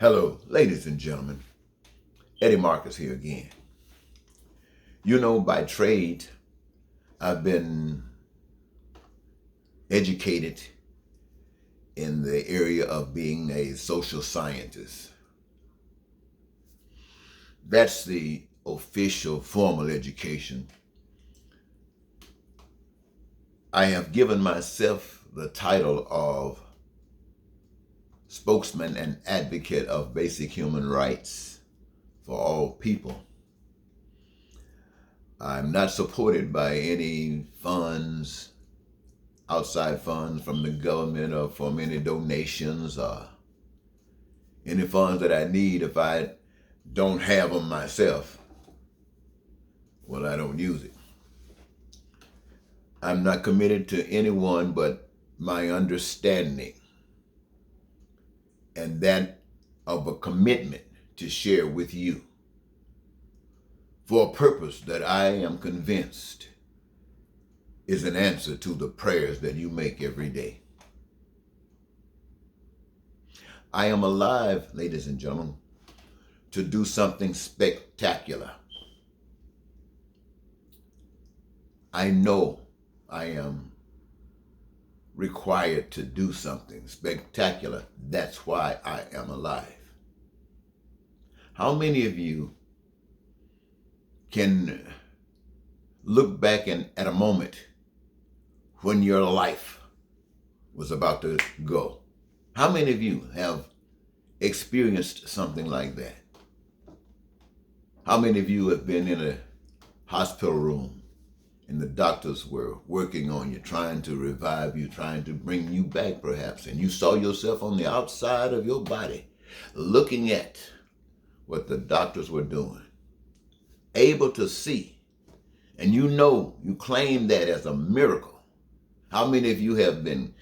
Hello, ladies and gentlemen. Eddie Marcus here again. You know, by trade, I've been educated in the area of being a social scientist. That's the official formal education. I have given myself the title of spokesman and advocate of basic human rights for all people. I'm not supported by any funds, outside funds from the government or from any donations or any funds that I need. If I don't have them myself, well, I don't use it. I'm not committed to anyone but my understanding and that of a commitment to share with you for a purpose that I am convinced is an answer to the prayers that you make every day. I am alive, ladies and gentlemen, to do something spectacular. I know I am required to do something spectacular. That's why I am alive. How many of you can look back at a moment when your life was about to go? How many of you have experienced something like that? How many of you have been in a hospital room and the doctors were working on you, trying to revive you, trying to bring you back perhaps, and you saw yourself on the outside of your body looking at what the doctors were doing, able to see, and you claim that as a miracle? How many of you have been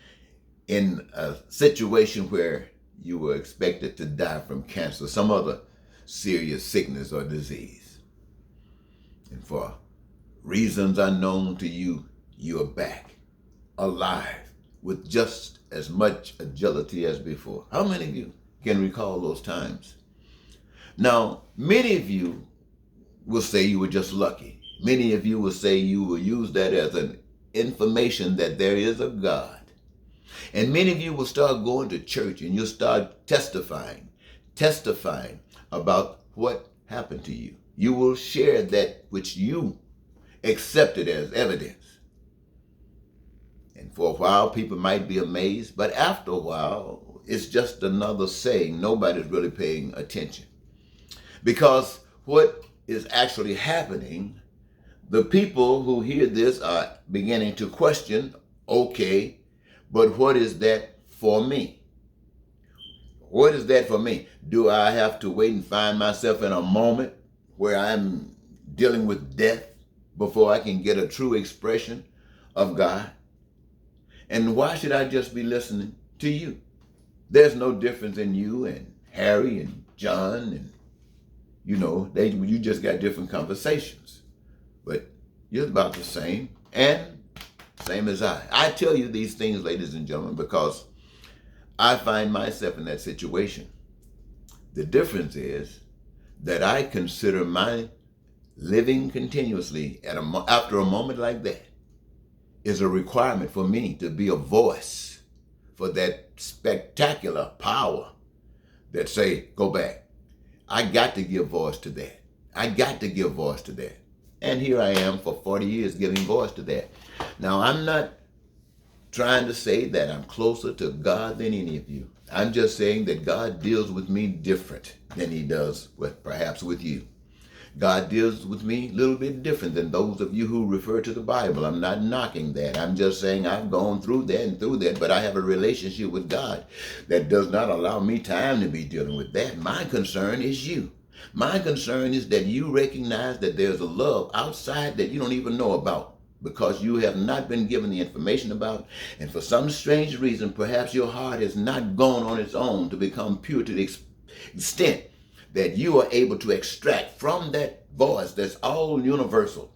in a situation where you were expected to die from cancer, some other serious sickness or disease, and for reasons unknown to you, you are back, alive, with just as much agility as before? How many of you can recall those times? Now, many of you will say you were just lucky. Many of you will say you will use that as an information that there is a God. And many of you will start going to church and you'll start testifying about what happened to you. You will share that which you accepted as evidence. And for a while, people might be amazed, but after a while, it's just another saying. Nobody's really paying attention. Because what is actually happening, the people who hear this are beginning to question, okay, but what is that for me? What is that for me? Do I have to wait and find myself in a moment where I'm dealing with death before I can get a true expression of God? And why should I just be listening to you? There's no difference in you and Harry and John, and you just got different conversations, but you're about the same and same as I. I tell you these things, ladies and gentlemen, because I find myself in that situation. The difference is that I consider my living continuously after a moment like that is a requirement for me to be a voice for that spectacular power that say, go back. I got to give voice to that. I got to give voice to that. And here I am for 40 years giving voice to that. Now, I'm not trying to say that I'm closer to God than any of you. I'm just saying that God deals with me different than he does perhaps with you. God deals with me a little bit different than those of you who refer to the Bible. I'm not knocking that. I'm just saying I've gone through that, but I have a relationship with God that does not allow me time to be dealing with that. My concern is you. My concern is that you recognize that there's a love outside that you don't even know about, because you have not been given the information about, and for some strange reason, perhaps your heart has not gone on its own to become pure to the extent that you are able to extract from that voice that's all universal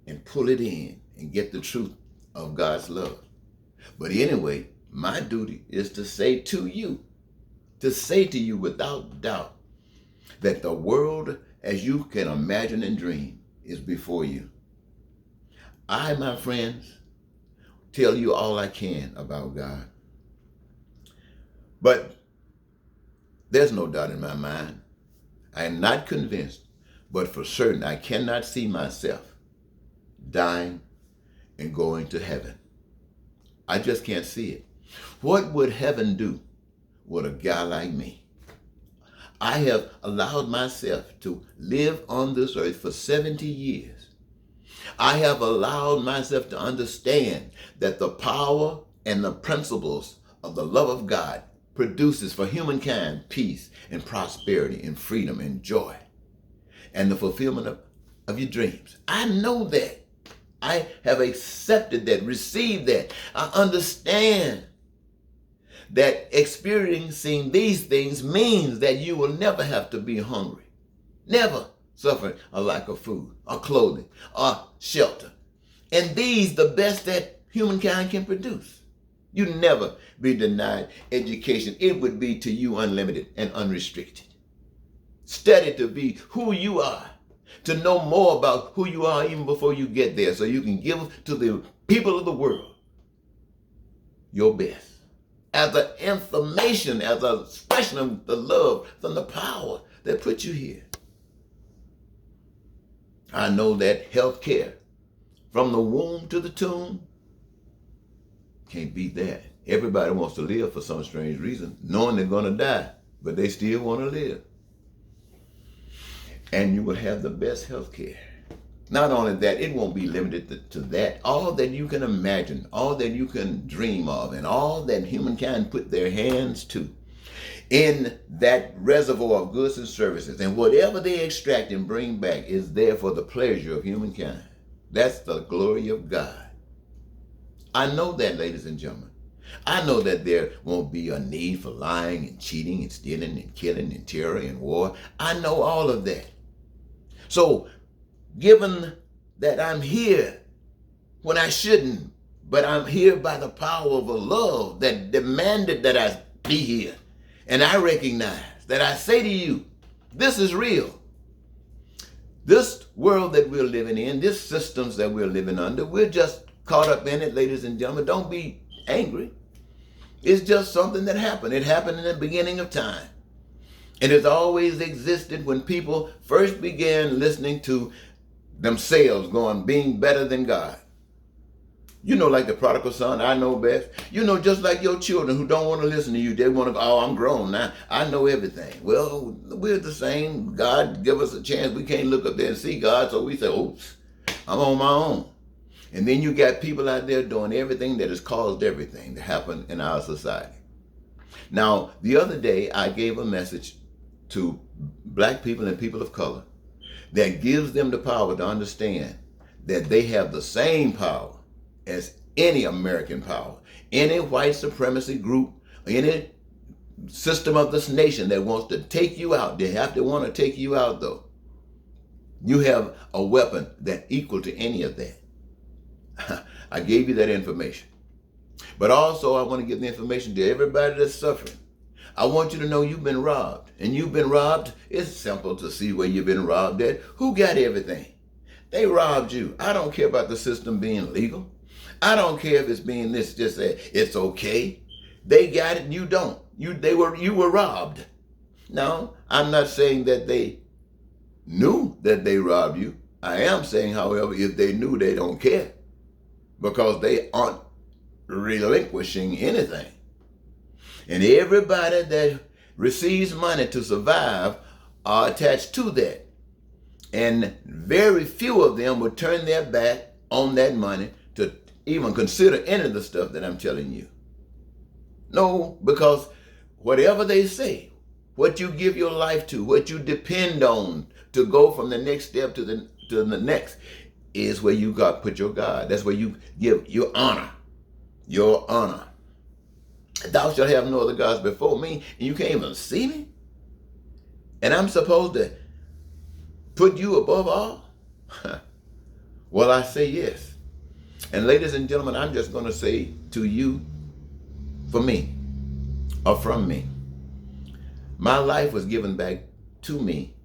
and pull it in and get the truth of God's love. But anyway, my duty is to say to you, to say to you without doubt that the world as you can imagine and dream is before you. I, my friends, tell you all I can about God. But there's no doubt in my mind. I am not convinced, but for certain I cannot see myself dying and going to heaven. I just can't see it. What would heaven do with a guy like me? I have allowed myself to live on this earth for 70 years. I have allowed myself to understand that the power and the principles of the love of God produces for humankind peace and prosperity and freedom and joy and the fulfillment of your dreams. I know that. I have accepted that, received that. I understand that experiencing these things means that you will never have to be hungry, never suffer a lack of food or clothing or shelter. And these, the best that humankind can produce. You never be denied education. It would be to you unlimited and unrestricted. Study to be who you are, to know more about who you are even before you get there, so you can give to the people of the world your best. As an information, as an expression of the love from the power that put you here. I know that health care, from the womb to the tomb, can't beat that. Everybody wants to live for some strange reason, knowing they're going to die, but they still want to live. And you will have the best health care. Not only that, it won't be limited to that. All that you can imagine, all that you can dream of, and all that humankind put their hands to in that reservoir of goods and services, and whatever they extract and bring back is there for the pleasure of humankind. That's the glory of God. I know that, ladies and gentlemen. I know that there won't be a need for lying and cheating and stealing and killing and terror and war. I know all of that. So, given that I'm here when I shouldn't, but I'm here by the power of a love that demanded that I be here, and I recognize that I say to you, this is real. This world that we're living in, this systems that we're living under, we're just caught up in it, ladies and gentlemen. Don't be angry. It's just something that happened. It happened in the beginning of time. It has always existed when people first began listening to themselves being better than God. You know, like the prodigal son, I know best. You know, just like your children who don't want to listen to you. They want to go, oh, I'm grown now. I know everything. Well, we're the same. God give us a chance. We can't look up there and see God, so we say, oops, I'm on my own. And then you got people out there doing everything that has caused everything to happen in our society. Now, the other day, I gave a message to black people and people of color that gives them the power to understand that they have the same power as any American power, any white supremacy group, any system of this nation that wants to take you out. They have to want to take you out, though. You have a weapon that equal to any of that. I gave you that information. But also I want to give the information to everybody that's suffering. I want you to know you've been robbed. And you've been robbed. It's simple to see where you've been robbed at. Who got everything? They robbed you. I don't care about the system being legal. I don't care if it's being this, just say it's okay. They got it and you don't. You were robbed. No, I'm not saying that they knew that they robbed you. I am saying, however, if they knew, they don't care, because they aren't relinquishing anything. And everybody that receives money to survive are attached to that. And very few of them would turn their back on that money to even consider any of the stuff that I'm telling you. No, because whatever they say, what you give your life to, what you depend on to go from the next step to the next, is where you got put your God. That's where you give your honor. Your honor. Thou shalt have no other gods before me, and you can't even see me? And I'm supposed to put you above all? Well, I say yes. And ladies and gentlemen, I'm just going to say to you, for me, or from me, My life was given back to me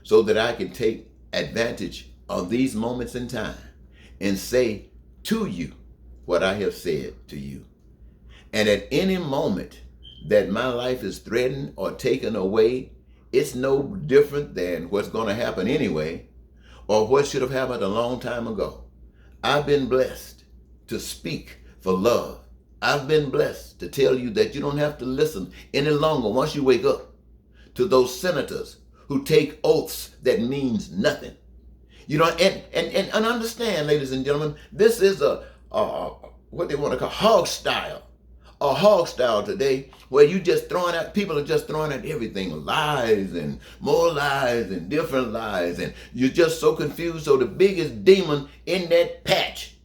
so that I can take advantage of these moments in time and say to you what I have said to you. And at any moment that my life is threatened or taken away, it's no different than what's going to happen anyway, or what should have happened a long time ago. I've been blessed to speak for love. I've been blessed to tell you that you don't have to listen any longer once you wake up to those senators who take oaths that means nothing. You know, and understand, ladies and gentlemen, this is a what they want to call hog style. A hog style today, where you just throwing out, people are just throwing out everything, lies and more lies and different lies, and you're just so confused. So the biggest demon in that patch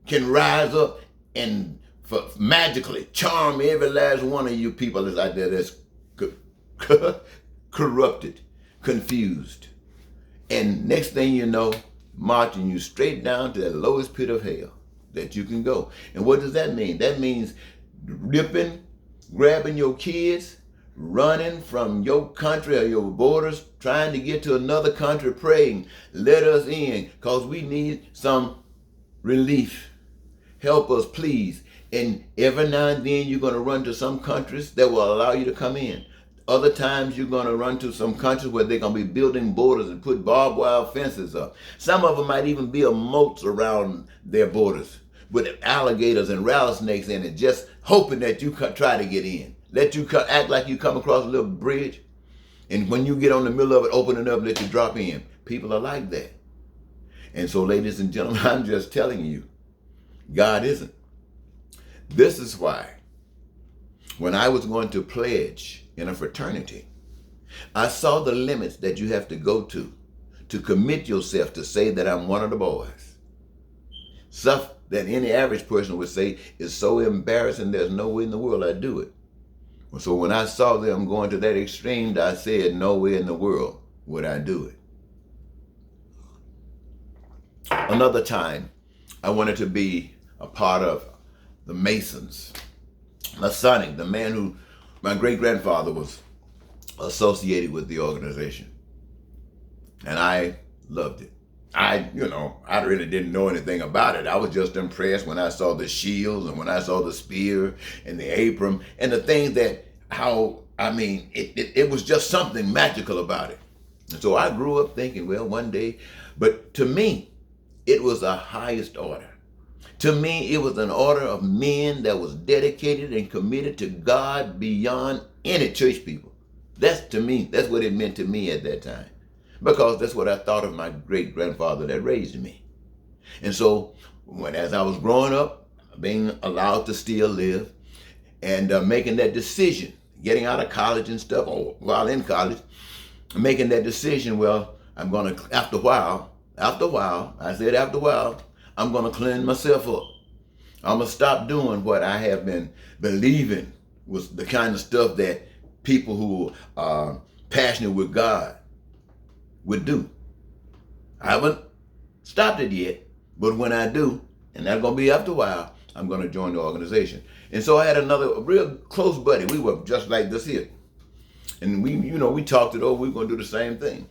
can rise up and magically charm every last one of you people that's out there that's corrupted, confused, and next thing you know, marching you straight down to the lowest pit of hell that you can go. And what does that mean? That means ripping, grabbing your kids, running from your country or your borders, trying to get to another country, praying, let us in, because we need some relief. Help us, please. And every now and then you're going to run to some countries that will allow you to come in. Other times you're going to run to some countries where they're going to be building borders and put barbed wire fences up. Some of them might even be a moats around their borders with alligators and rattlesnakes in it, just hoping that you try to get in. Let you act like you come across a little bridge, and when you get on the middle of it, open it up, let you drop in. People are like that. And so, ladies and gentlemen, I'm just telling you, God isn't. This is why when I was going to pledge in a fraternity, I saw the limits that you have to go to commit yourself to say that I'm one of the boys. Stuff that any average person would say is so embarrassing, there's no way in the world I'd do it. So when I saw them going to that extreme, I said, no way in the world would I do it. Another time, I wanted to be a part of the Masons. Masonic, the man who my great-grandfather was associated with the organization. And I loved it. I really didn't know anything about it. I was just impressed when I saw the shields and when I saw the spear and the apron and the things that, it was just something magical about it. And so I grew up thinking, well, one day, but to me, it was a highest order. To me, it was an order of men that was dedicated and committed to God beyond any church people. That's what it meant to me at that time. Because that's what I thought of my great-grandfather that raised me. And so, as I was growing up, being allowed to still live, and making that decision, getting out of college and stuff, or while in college, making that decision, well, I'm going to, after a while, I'm going to clean myself up. I'm going to stop doing what I have been believing was the kind of stuff that people who are passionate with God would do. I haven't stopped it yet, but when I do, and that's going to be after a while, I'm going to join the organization. And so I had a real close buddy. We were just like this here. And we talked it over. We were going to do the same thing.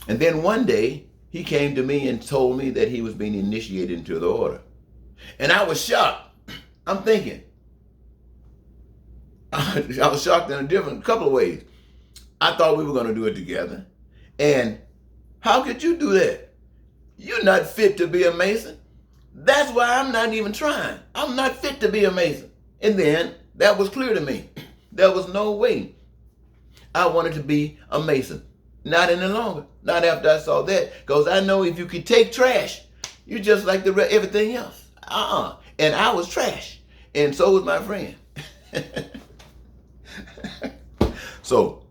And then one day, he came to me and told me that he was being initiated into the order. And I was shocked. I'm thinking, I was shocked in a couple of ways. I thought we were going to do it together. And how could you do that? You're not fit to be a Mason. That's why I'm not even trying. I'm not fit to be a Mason. And then that was clear to me. There was no way I wanted to be a Mason. Not any longer. Not after I saw that. Because I know if you could take trash, you're just like everything else. And I was trash. And so was my friend. So,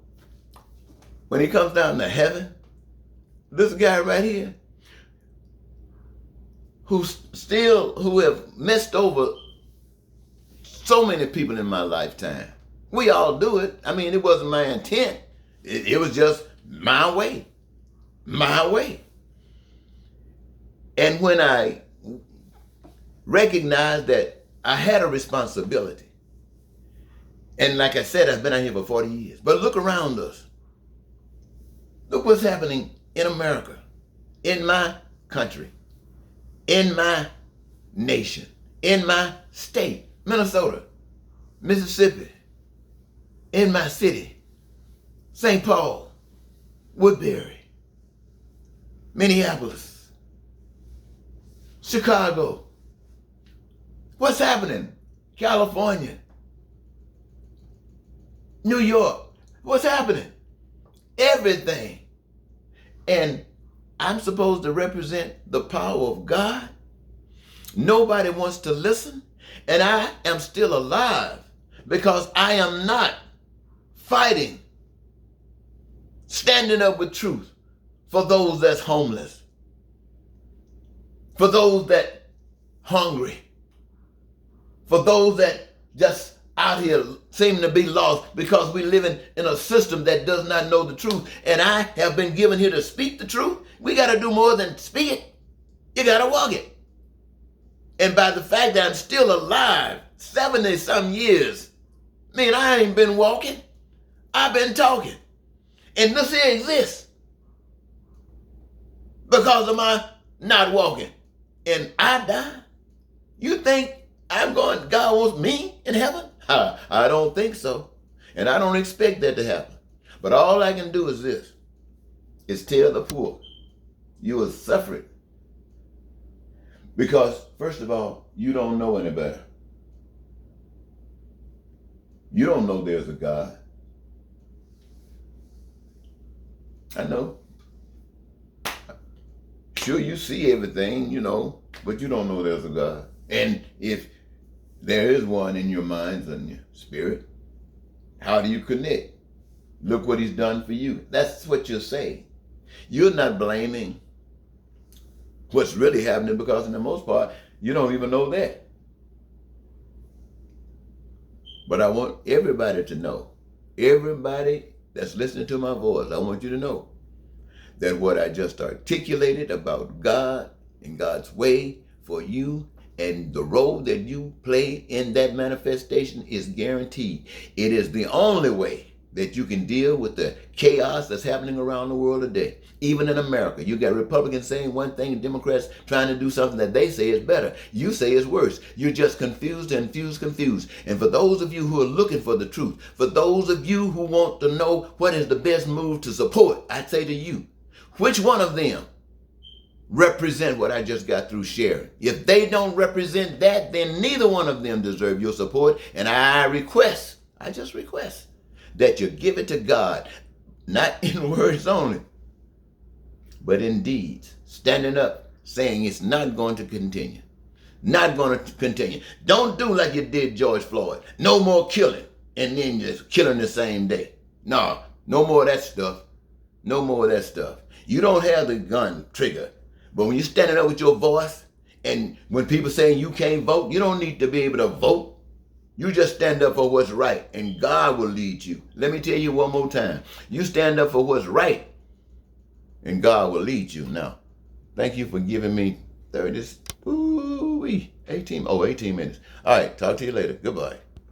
when he comes down to heaven, this guy right here, who have messed over so many people in my lifetime. We all do it. It wasn't my intent. It was just my way. My way. And when I recognized that I had a responsibility, And like I said, I've been out here for 40 years. But look around us. Look what's happening in America, in my country, in my nation, in my state, Minnesota, Mississippi, in my city, St. Paul, Woodbury, Minneapolis, Chicago. What's happening? California, New York. What's happening? Everything. And I'm supposed to represent the power of God. Nobody wants to listen. And I am still alive because I am not fighting, standing up with truth for those that's homeless, for those that hungry, for those that just out here seem to be lost because we living in a system that does not know the truth. And I have been given here to speak the truth. We got to do more than speak it. You got to walk it. And by the fact that I'm still alive, 70 some years, man, I ain't been walking. I've been talking. And this here exists because of my not walking. And I die. You think God wants me in heaven? I don't think so. And I don't expect that to happen. But all I can do is this, is tell the poor, you will suffer it. Because, first of all, you don't know any better. You don't know there's a God. I know. Sure, you see everything, but you don't know there's a God. And if there is one in your minds and your spirit, how do you connect? Look what he's done for you. That's what you're saying. You're not blaming what's really happening because, in the most part, you don't even know that. But I want everybody to know, everybody that's listening to my voice, I want you to know that what I just articulated about God and God's way for you and the role that you play in that manifestation is guaranteed. It is the only way that you can deal with the chaos that's happening around the world today. Even in America, you got Republicans saying one thing and Democrats trying to do something that they say is better. You say is worse. You're just confused. And for those of you who are looking for the truth, for those of you who want to know what is the best move to support, I say to you, which one of them represent what I just got through sharing? If they don't represent that, then neither one of them deserve your support. And I just request that you give it to God, not in words only, but in deeds. Standing up, saying it's not going to continue. Not going to continue. Don't do like you did George Floyd. No more killing, and then just killing the same day. No more of that stuff. No more of that stuff. You don't have the gun trigger, but when you're standing up with your voice, and when people saying you can't vote, you don't need to be able to vote. You just stand up for what's right, and God will lead you. Let me tell you one more time. You stand up for what's right, and God will lead you. Now, thank you for giving me 18 minutes. All right, talk to you later. Goodbye.